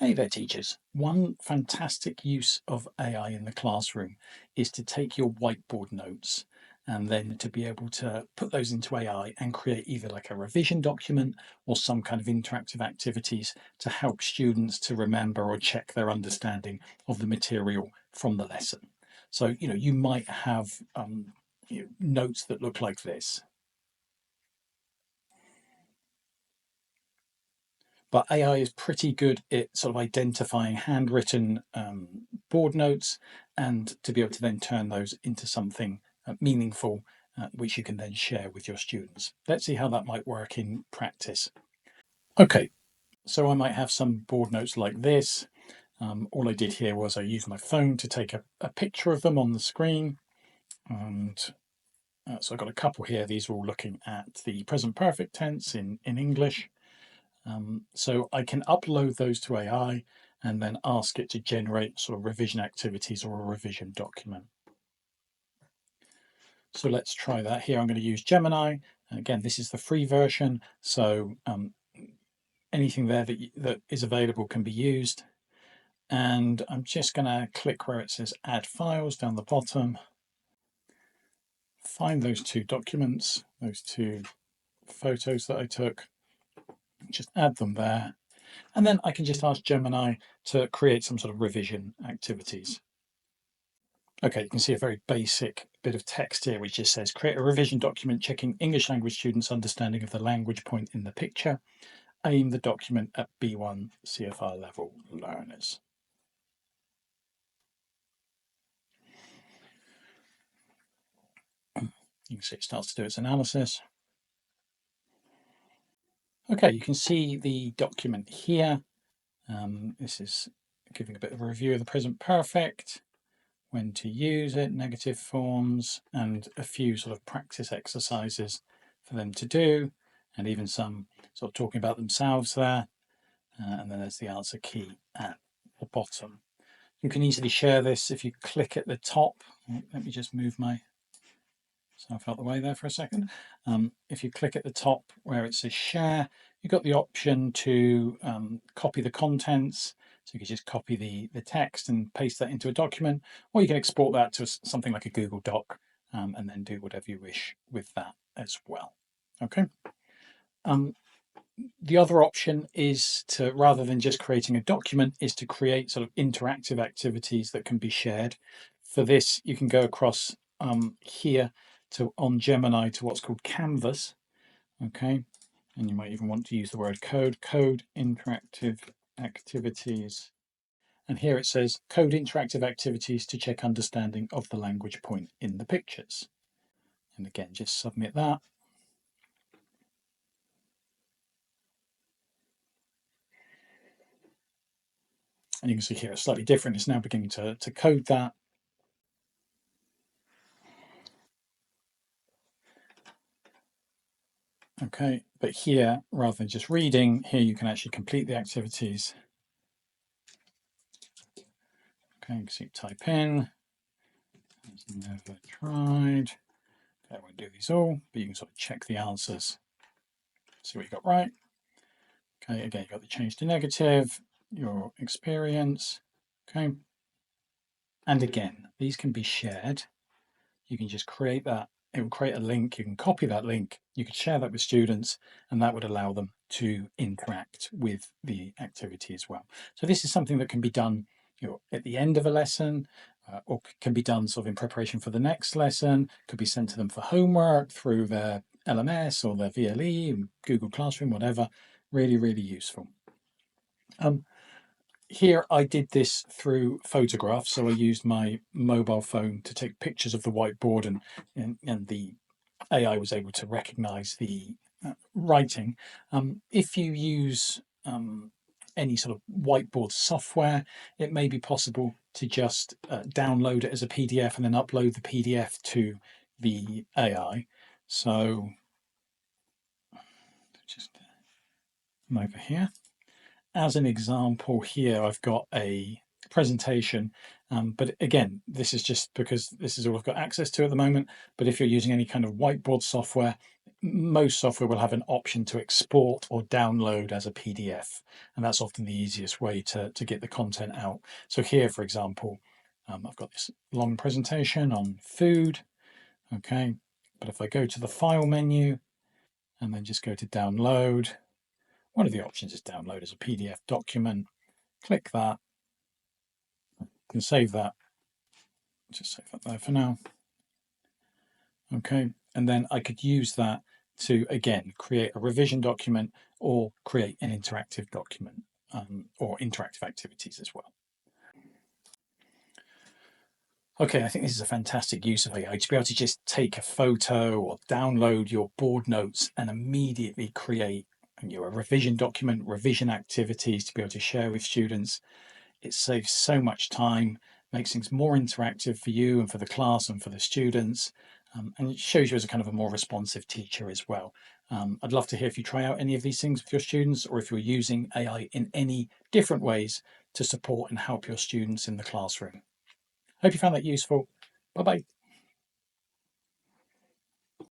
Hey there, teachers. One fantastic use of AI in the classroom is to take your whiteboard notes and then to be able to put those into AI and create either like a revision document or some kind of interactive activities to help students to remember or check their understanding of the material from the lesson. So, you might have notes that look like this. But AI is pretty good at sort of identifying handwritten board notes and to be able to then turn those into something meaningful, which you can then share with your students. Let's see how that might work in practice. Okay, so I might have some board notes like this. All I did here was I used my phone to take a picture of them on the screen. And so I've got a couple here. These are all looking at the present perfect tense in English. So I can upload those to AI and then ask it to generate sort of revision activities or a revision document. So let's try that here. I'm going to use Gemini. And again, this is the free version. So anything there that is available can be used. And I'm just going to click where it says add files down the bottom. Find those two documents, those two photos that I took. Just add them there. And then I can just ask Gemini to create some sort of revision activities. Okay, you can see a very basic bit of text here, which just says create a revision document checking English language students' understanding of the language point in the picture. Aim the document at B1 CFR level learners. You can see it starts to do its analysis. Okay, you can see the document here. This is giving a bit of a review of the present perfect, when to use it, negative forms, and a few sort of practice exercises for them to do, and even some sort of talking about themselves there. And then there's the answer key at the bottom. You can easily share this if you click at the top. Let me just move myself out the way there for a second. If you click at the top where it says share, you've got the option to copy the contents. So you can just copy the text and paste that into a document, or you can export that to something like a Google Doc and then do whatever you wish with that as well. Okay. The other option is to, rather than just creating a document, is to create sort of interactive activities that can be shared. For this, you can go across here to on Gemini to what's called Canvas. Okay. And you might even want to use the word code interactive activities. And here it says code interactive activities to check understanding of the language point in the pictures. And again, just submit that. And you can see here it's slightly different. It's now beginning to code that. Okay, but here, rather than just reading, here you can actually complete the activities. Okay, so you type in, never tried. Okay, I won't do these all, but you can sort of check the answers, see what you got right. Okay, again, you've got the change to negative, your experience. Okay, and again, these can be shared. You can just create that. It will create a link. You can copy that link. You could share that with students, and that would allow them to interact with the activity as well. So this is something that can be done, at the end of a lesson, or can be done sort of in preparation for the next lesson. Could be sent to them for homework through their LMS or their VLE, Google Classroom, whatever. Really, really useful. Here I did this through photographs, so I used my mobile phone to take pictures of the whiteboard, and the AI was able to recognize the writing. If you use any sort of whiteboard software, it may be possible to just download it as a PDF and then upload the PDF to the AI. So just come over here. As an example here, I've got a presentation. But again, this is just because this is all I've got access to at the moment. But if you're using any kind of whiteboard software, most software will have an option to export or download as a PDF. And that's often the easiest way to get the content out. So here, for example, I've got this long presentation on food. Okay. But if I go to the file menu and then just go to download, one of the options is download as a PDF document. Click that. You can save that. Just save that there for now. Okay. And then I could use that to, again, create a revision document or create an interactive document or interactive activities as well. Okay, I think this is a fantastic use of AI to be able to just take a photo or download your board notes and immediately create a revision document, revision activities to be able to share with students. It saves so much time, makes things more interactive for you and for the class and for the students, and it shows you as a kind of a more responsive teacher as well. I'd love to hear if you try out any of these things with your students or if you're using AI in any different ways to support and help your students in the classroom. Hope you found that useful. Bye bye.